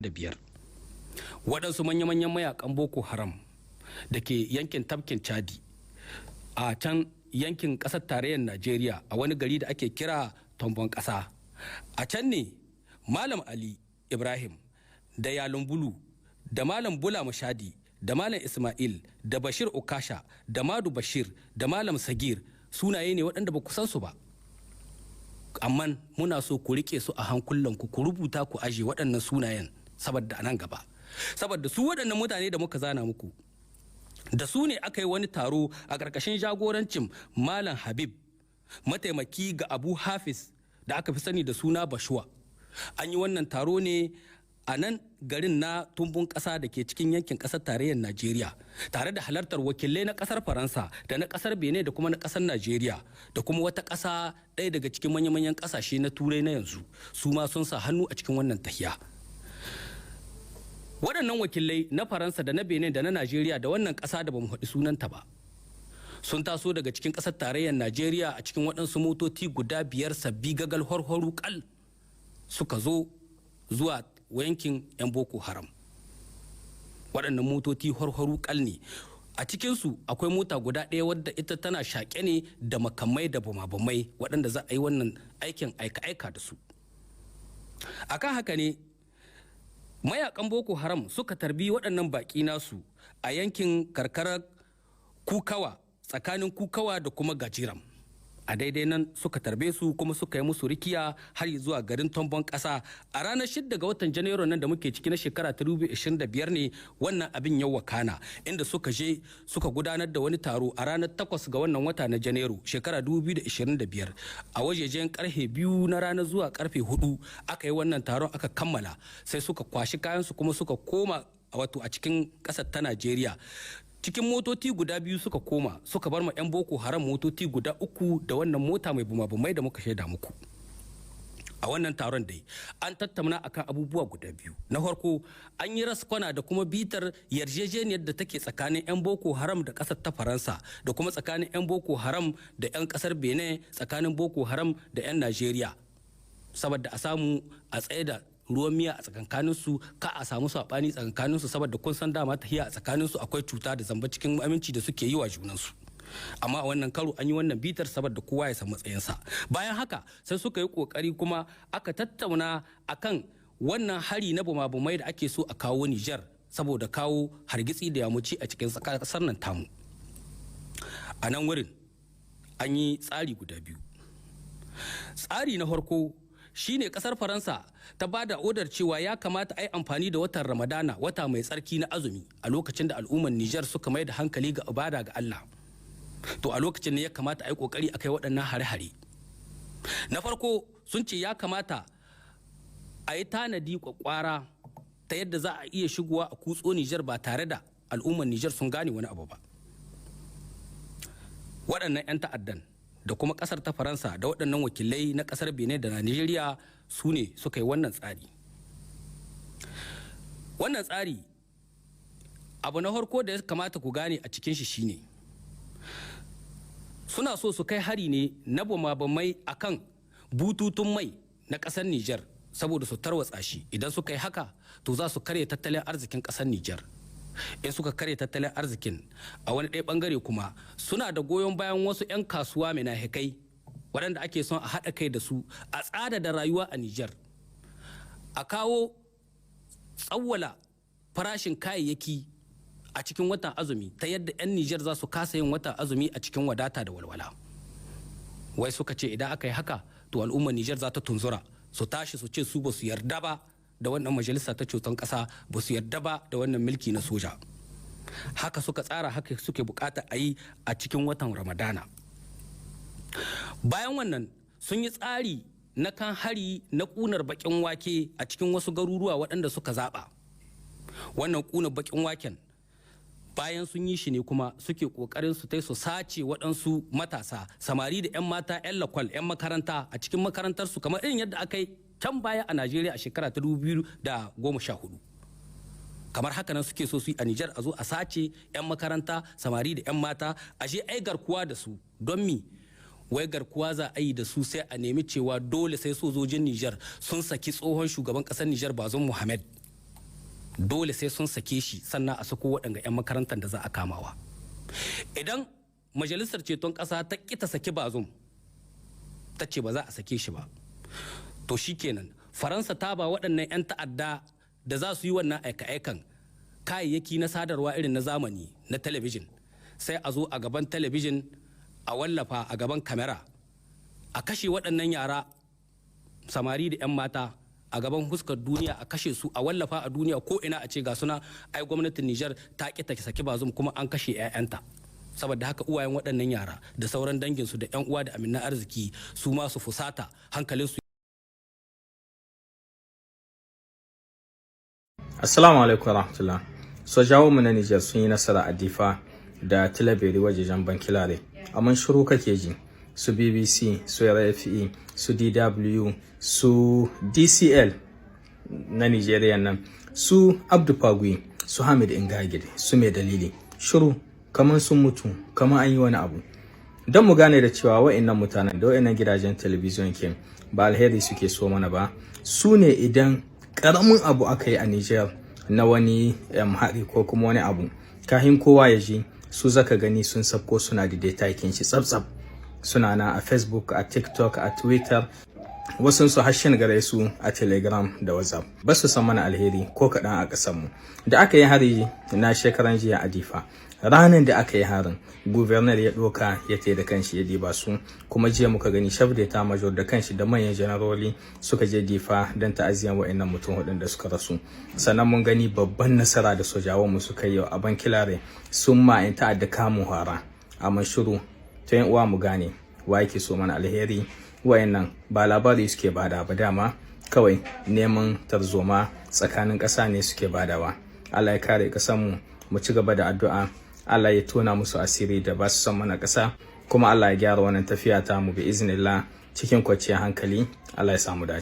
biyar waɗansu manya-manyan mayakan boko haram da ke yankin tafkin chadi a can yankin ƙasar tarayyar najeriya a wani gari da ake kira tombon ƙasa a can ne malam ali ibrahim da yalon bulu da malam bula mashadi da malam ismail da bashir okasha da madu bashir da malam sagir sunaye ne waɗanda ba ku san su ba, amma muna so ku rike su a hankulanku ku rubuta ku aje waɗannan sunayen saboda nan gaba, saboda su waɗannan mutane da muka zana muku da su ne aka yi wani taro a ƙarƙashin jagorancin malam habib mataimaki ga abu hafiz da aka fi sani da suna bashuwa. An yi wannan taro ne a nan garin na tumbun ƙasa da ke cikin yankin ƙasar tarayyar najeriya tare da halartar wakilai na ƙasar faransa da na ƙasar benin da kuma na ƙasar najeriya da kuma wata ƙasa ɗaya daga cikin manya-manyan ƙasashe na turai na yanzu su ma sun sa hannu a cikin wannan tahiya. Waɗannan wakilai na faransa da na benin da na najeriya da wannan ƙasa da ba mu haɗi sunanta ba sun taso daga cikin ƙasar tarayyar najeriya a cikin waɗansu motoci guda 5 sabbi gagal horhoru kal suka zo zuwa yankin 'yan boko haram. Waɗannan motoci horhoru kal ne, a cikinsu akwai mota guda ɗaya wadda ita tana shaƙe ne da makamai da bumabumai waɗanda za a yi wannan aikin aika-aika da su. Akan haka ne mayakan boko haram suka tarbi waɗannan baƙi nasu a yankin karkarar kukawa tsakanin kukawa da kuma gajiram. A daidai nan suka tarbe su kuma suka yi musu rikiya har zuwa garin tombon ƙasa a ranar 6 ga watan janairu nan da muke ciki na shekara 2025 ne wannan abin ya wakana, inda suka je suka gudanar da wani taro a ranar 8 ga wannan wata na janairu shekara 2025 a wajejen karfe 2 na rana zuwa karfe 4 aka yi wannan taron aka kammala sai suka kwashi kayansu kuma suka koma wato a cikin ƙasar ta najeriya. Cikin motoci guda 2 suka koma suka bar ma 'yan boko haram motoci guda 3 da wannan mota mai bumabumai da muka shaida muku. A wannan taron dai an tattauna akan abubuwa guda 2. Na farko an yi raskwana da kuma bitar yarjejeniyar da take tsakanin 'yan boko haram da kasar ta faransa da kuma tsakanin 'yan boko haram da 'yan kasar benin, tsakanin boko haram da 'yan najeriya, saboda a samu a tsaye da ruwan miya a tsakankaninsu, ka a samu saɓani tsakankaninsu, saboda kun san dama tahiya a tsakaninsu akwai cuta da zamba cikin aminci da suke yi wa junansu. Amma a wannan karo an yi wannan bitar saboda kowa ya san matsayinsa. Bayan haka sai suka yi kokari kuma aka tattauna akan wannan hari na bumabumai da ake so a kawo Nijar saboda kawo hargitsi da yamuci a cikin kasar nan tamu. A nan wurin an yi tsari guda 2. Tsari na farko shine kasar faransa ta ba da odar cewa ya kamata a yi amfani da watan ramadana, wata mai tsarki na azumi, a lokacin da al'ummar nijar suka mai da hankali ga ibada ga allah. To a lokacin ne ya kamata a yi kokari a kai waɗannan hare-hare. Na farko sun ce ya kamata a yi tanadi kwakwara ta yadda za a iya shigowa a kutso nijar ba tare da al'ummar nijar sun gane wani abu ba. Waɗannan 'yan ta'addan da kuma kasar ta faransa da waɗannan wakilai na kasar benin da najeriya su ne suka yi wannan tsari. Wannan tsari abu na farko da ya kamata ku gane a cikin shi shine suna so su kai hari ne na bumabumai akan bututun mai na kasar nijar saboda su tarwatsa shi. Idan suka yi haka to za su karya tattalin arzikin kasar nijar. In suka karya tattalin arzikin a wani ɗaya ɓangare kuma suna da goyon bayan wasu 'yan kasuwa mai nahikai waɗanda ake son a haɗa kai da su a tsada da rayuwa a Nijar, a kawo tsawwala farashin kayayyaki a cikin watan azumi ta yadda 'yan Nijar za su kasa yin watan azumi a cikin wadata da walwala. Wai suka ce idan aka yi haka to al'ummar Nijar za ta tunzura su tashi su ce su ba su yarda ba da wannan majalisa ta ceton ƙasa, ba su yarda ba da wannan mulki na soja. Haka suka tsara, haka suke bukata a yi a cikin watan ramadana. Bayan wannan sun yi tsari na kan hari na ƙunar baƙin wake a cikin wasu garuruwa waɗanda suka zaɓa. Wannan ƙunar baƙin waken bayan sun yi shi ne kuma suke ƙoƙarin su su sace waɗansu matasa samari da 'yan mata 'yan lakwal 'yan makaranta a cikin makarantarsu kamar irin yadda aka yi can baya a Najeriya a shekara ta 2014. Kamar haka nan suke so su yi a Nijar, a zo a sace 'yan makaranta samari da 'yan mata a je ai garkuwa da su. Don mi? Wai garkuwa za a yi da su sai a nemi cewa dole sai sojojin Nijar sun saki tsohon shugaban ƙasar Nijar Bazoum Mohamed dole sai sun sake shi sannan a sako waɗanga 'yan makarantar da za a kamawa. Idan majalisar ceton ƙasa ta ƙi ta saki Bazum, ta ce ba za a sake shi ba, to shikenan Faransa ta ba waɗannan 'yan ta'adda da za su yi wannan aika-aikan kayayyaki na sadarwa irin na zamani na talabijin, sai a zo a gaban talabijin a wallafa a gaban kamera a kashe waɗannan yara samari da 'yan mata a gaban huskar duniya, a kashe su a wallafa a duniya ko ina a ce ga suna ai gwamnatin Nijar ta ƙi ta saki Bazum kuma an kashe 'ya'yanta. Saboda haka uwayen waɗannan yara da sauran danginsu da 'yan uwa da aminan arziki su ma su fusata hankalinsu. Assalamu alaikum warahmatullah. Sojawan mu na Nijar sun yi nasara a Difa da Tilaberi wajejen Bankilare. Amma shiru kake ji. Su BBC, su RFE, su DW, su DCL na Nigeria nan, su Abdu Fagui, su Hamid Ingagide, su Mai Dalili. Shiru kamar sun mutu, kamar an yi wani abu. Don mu gane da cewa wa'annan mutanen da wa'annan gidajen talabijin ke ba alheri suke so mana ba, su ne idan karamin abu aka yi a Niger na wani hari ko kuma wani abu, kahin kowa ya ji su zaka gani sun sabko suna da data kin shi tsabtsab, suna na a Facebook, a TikTok, a Twitter, wasu su hashin gare su a Telegram da WhatsApp. Ba su san mana alheri ko kaɗan a ƙasar mu. Da aka yi hari na shekaran jiya a Difa, ranar da aka yi harin gubernar ya ɗoka ya tai da kanshi ya diba su, kuma jiya muka gani chef d'etat major da kanshi da manyan generali suka je Difa don ta'aziyan wa'annan mutum hudun da suka rasu. Sannan mun gani babban nasara da sojawan mu suka yi a Bankilare, sun ma in ta'adda kamun hara. Amma shiru ta yan uwa mu gane wa yake so mana alheri. Wayannan ba labari suke bada ba, dama kawai neman tarzoma tsakanin ƙasa ne suke badawa. Allah ya kare ƙasar mu ci gaba da addu'a. Allah ya tona musu asiri da ba su son mana ƙasa, kuma Allah ya gyara wannan tafiya ta mu bi iznillah cikin kwanciyar hankali. Allah ya samu dace.